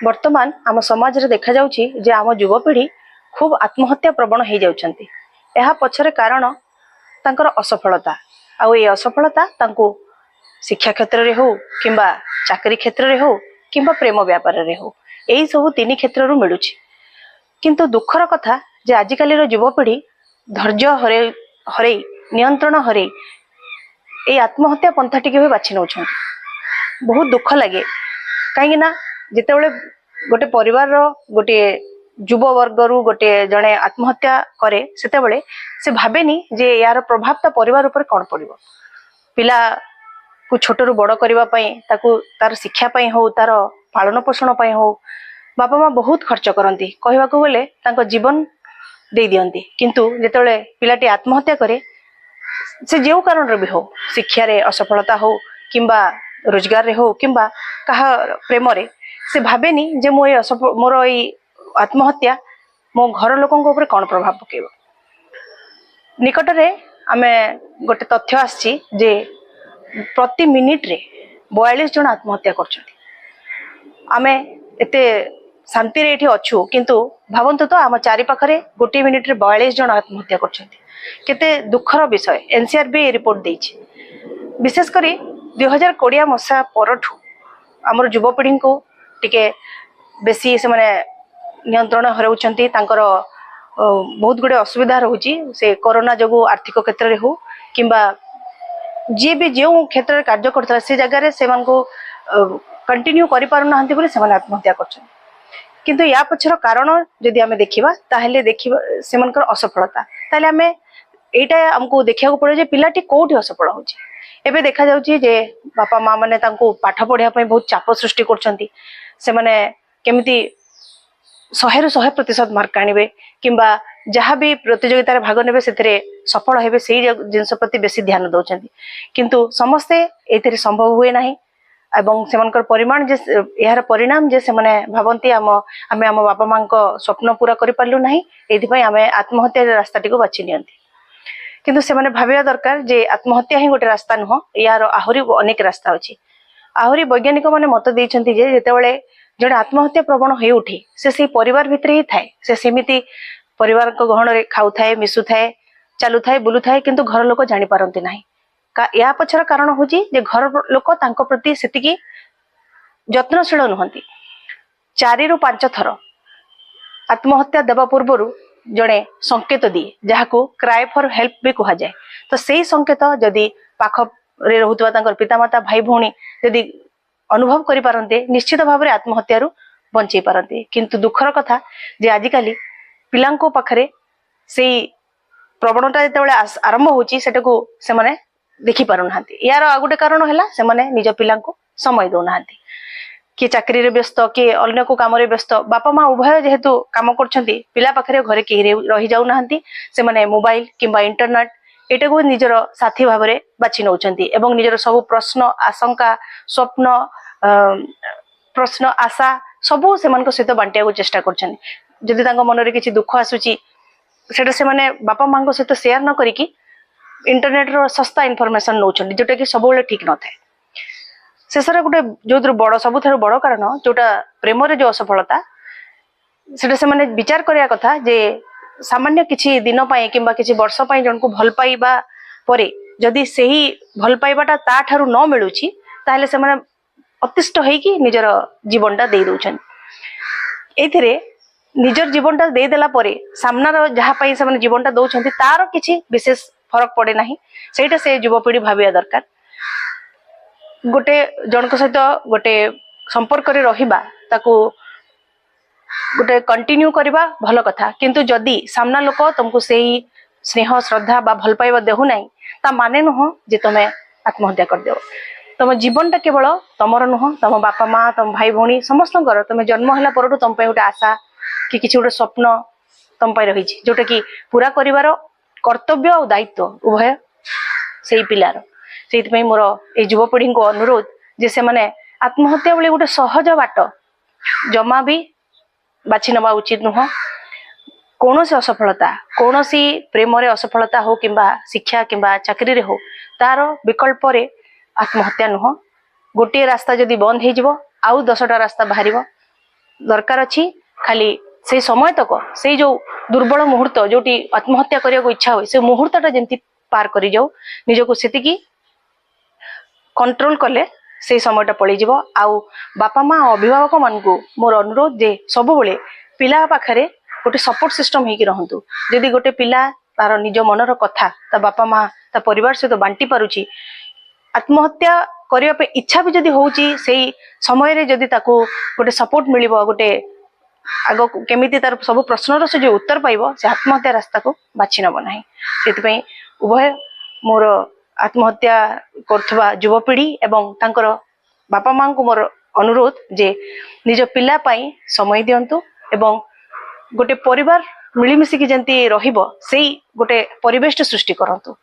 वर्तमान आम समाज रे देखा जाउछि जे आम युवपीढ़ी खूब आत्महत्या प्रवण हो जाउछन्ति। एहा पछरे कारण तांकर असफलता आ ए असफलता तांको शिक्षा क्षेत्र रे हो किंबा चाकरी क्षेत्र रे हो किंबा प्रेम व्यापार रे हो एई सब तीन क्षेत्र रु मिलुछि। किंतु दुखर कथा जे आजिकाली रो युवपीढ़ी धैर्य हरे हरे नियंत्रण हरे ए आत्महत्या पंथा टिके भी बाछि नउछन्ति। बहुत दुख लगे कहीं ना जितेबले गोटे परिवार रो गोटे युव वर्ग रु गोटे जड़े आत्महत्या करे सेतेबले से भावेनी जे यार प्रभाव ता परिवार ऊपर कौन पड़िबो। पिला को छोट रु बड़ करबा पई ताकू तार शिक्षा पई हो तार पालन पोषण पई हो बापा माँ बहुत खर्च करती कहवा को बोले तांको जीवन दे दियंती। किंतु जेतेबले पिलाटी आत्महत्या करे से जो कारण रे भी हो शिक्षा रे असफलता हो किंबा रोजगार रे हो किंबा कहा प्रेम रे से भावेनी जे मोर आत्महत्या मो घर लोकों ऊपर कौन प्रभाव पकेब। निकट रे आमे गोटे तथ्य आछि जे प्रति मिनिट रे 42 जन आत्महत्या करछथि। आमे एते शांति रे एठी अछु किंतु भावंतु तो आम चारि पाखरे गोटे मिनिट रे 42 जन आत्महत्या करछथि। केते दुखर विषय एनसीआर भी रिपोर्ट देछि। विशेष करी 2020 मसा परठू आमर युवपीढ़ी को टिके बेसी से माने नियंत्रण हराउछन्ति। तांकर बहुत गुडे असुविधा रहउछि से कोरोना जगु आर्थिक क्षेत्र रे हो किंबा जे भी जो क्षेत्र रे कार्य करथला से जगह रे सेमान को कंटिन्यू करि पारु नाहंति बोले सेमान आत्महत्या करछन। किंतु या पछर कारण जदि आमे देखिबा ताहेले देखिबा सेमानकर असफलता ताहेले आमे एटा हमको देखिया को पड़े जे पिलाटी कोठी असफल होछि। एबे देखा जाउछि जे बापा माँ माने तांको पाठ पढ़िया पई बहुत चाप सृष्टि करछन्ति। से माने केमिति 100 रु 100% मार्क आनिबे किंबा जहाँ भी प्रतियोगिता रे भाग नेबे सेतरे सफल हेबे सेही जिंस प्रति बेसी ध्यान दउछन्ति। किंतु समस्ते एथिरे संभव हुए नाही एवं सेमानकर परिमाण जे यार परिणाम जे से माने भाबंती आमे आम बापा माँ को स्वप्न पूरा करि पारलु नाही एथि पई आमे आत्महत्या रास्ता टिको बाछि नियंती। किंतु से माने भाबिया दरकार जे आत्महत्या ही गोटे रास्ता नुह यार आहुरी अनेक रास्ता अछि। आहुरी वैज्ञानिक माने मत देइछन्ति जे जेतेबेले जड़े आत्महत्या प्रवण हो उठे से परिवार भितर ही थाए से सेमिति परिवार को गहन रे खाउ थाए मिसु थाए चालू थाए बुलु थाए किंतु घर लोक जानि पारंती नाही। या पछर कारण होची जे घर लोक तांको प्रति सेतिकी यत्नशील नुहंती। 4 रु 5 थर आत्महत्या देवा पूर्वरु जड़े संकेत दिए जहाको क्राई फॉर हेल्प भी कहा जाए। तो सही संकेत जदि पाख रे रहुतबा तांकर पितामाता भाई भौणी जदि अनुभव करि पारंते निश्चित भाव में आत्महत्या बंचई पारंते। किंतु दुखर कथा जे आजिकाली पिलांको पाखरे से प्रवणता जेतेबेले आरंभ होची सेटाको से माने देखि पारु नाहंती। यार आ गोटे कारण हैला से माने निज पिलांको समय दो नाहंती। कि चाकरी रे व्यस्त कि अन्य को काम रे व्यस्त बापा माँ उभय जेहेतु काम करछन्ती पिला पाखरे घरे के रही जाउ नाहंती से माने मोबाइल किंबा इंटरनेट एटा को निजर साथी भाव में बाछि नउछन्ती एवं निजर सब प्रश्न आशंका स्वप्न प्रश्न आशा सबू से सहित बांटिया को चेष्टा करछन्ती। जदि तांको मन रे किछि दुख आसुची सेटा से माने बापा माँ सहित शेयर न करिकी इंटरनेट रो सस्ता इनफॉरमेशन नउछन्ती जोटा कि सबुले ठीक न थाए। शेषर गोटे जो बड़ सब बड़ कारण जोटा प्रेम रे जो असफलता सेटा से माने विचार करिया कथा जे सामान्य किछि दिन पई किंबा किछि वर्ष पई जन को भल पाइबा परे जदि सेही भल पाइबाटा ता ठारू न मिलुची ताहले से माने अतिष्ट हेकी निजर जीवनटा दे दउछन। एथिरे निजर जीवनटा दे देला परे सामनार जहा पई से माने जीवनटा दउछन्ती तार किछि विशेष फरक पड़े नाही। सेटा से युवपीढ़ी भाबिया दरकार गोटे जन सहित गोटे संपर्क रे रहिबा ताकू गोटे कंटिन्यू करबा भल कथा। किंतु जदि सामना लोक तुमको सेही स्नेह श्रद्धा बा भल पाइबा देहु नाही ता माने नुह जे तमे आत्महत्या कर देओ। तम जीवनटा केवल तमर नुह तम बापा माँ तम भाई भौणी समस्त तमे जन्म होला परठू तम पे गोटे आशा कि किछि गोटे स्वप्न तम पे रही जोटा कि पूरा करिवार कर्तव्य और दायित्व उभय सेही पिलार। से मोर ए युवपीढ़ी को अनुरोध जे से माने आत्महत्या बोले गोटे सहज बाट जमा भी बाछि नबा उचित नुह। कौन से असफलता कौन सी प्रेम रे असफलता हो किंबा शिक्षा किंबा चाकरी रे हो तार विकल्प रे आत्महत्या नुह। गोटे रास्ता जदि बंद हो आउ 10टा रास्ता बाहर दरकार अच्छी खाली से समय तक से जो दुर्बल मुहूर्त जोटी आत्महत्या करने को इच्छा हुए से मुहूर्तटा जमी पार कर जाऊ निजको सेतिकी कंट्रोल कले से समयटा पड़ी जीव आउ बापा माँ अभिभावक मान मोर अनुरोध जे सब बेले पिला पाखरे गोटे सपोर्ट सिस्टम होगी रहतु जदि गोटे पिला तार निज मनर कथा ता बापा माँ ता परिवार सहित बांटी पारुची आत्महत्या करने पे इच्छा भी जदि होउची सेही समय रे जदि ताको गोटे सपोर्ट मिलिबो गोटे आग केमिति तार सब प्रश्नर से जो उत्तर पाइबो से आत्महत्या रास्ता को बाछि नब नाही सेति उभय मोर आत्महत्या करथबा युवपीढ़ी एवं तांकर बापा माँ को मोर अनुरोध जे निज पिला पाई समय दियंतु एवं गोटे परिवार मिलिमिशिकी जंती रहिबो सेही गोटे परिवेश सृष्टि करंतु।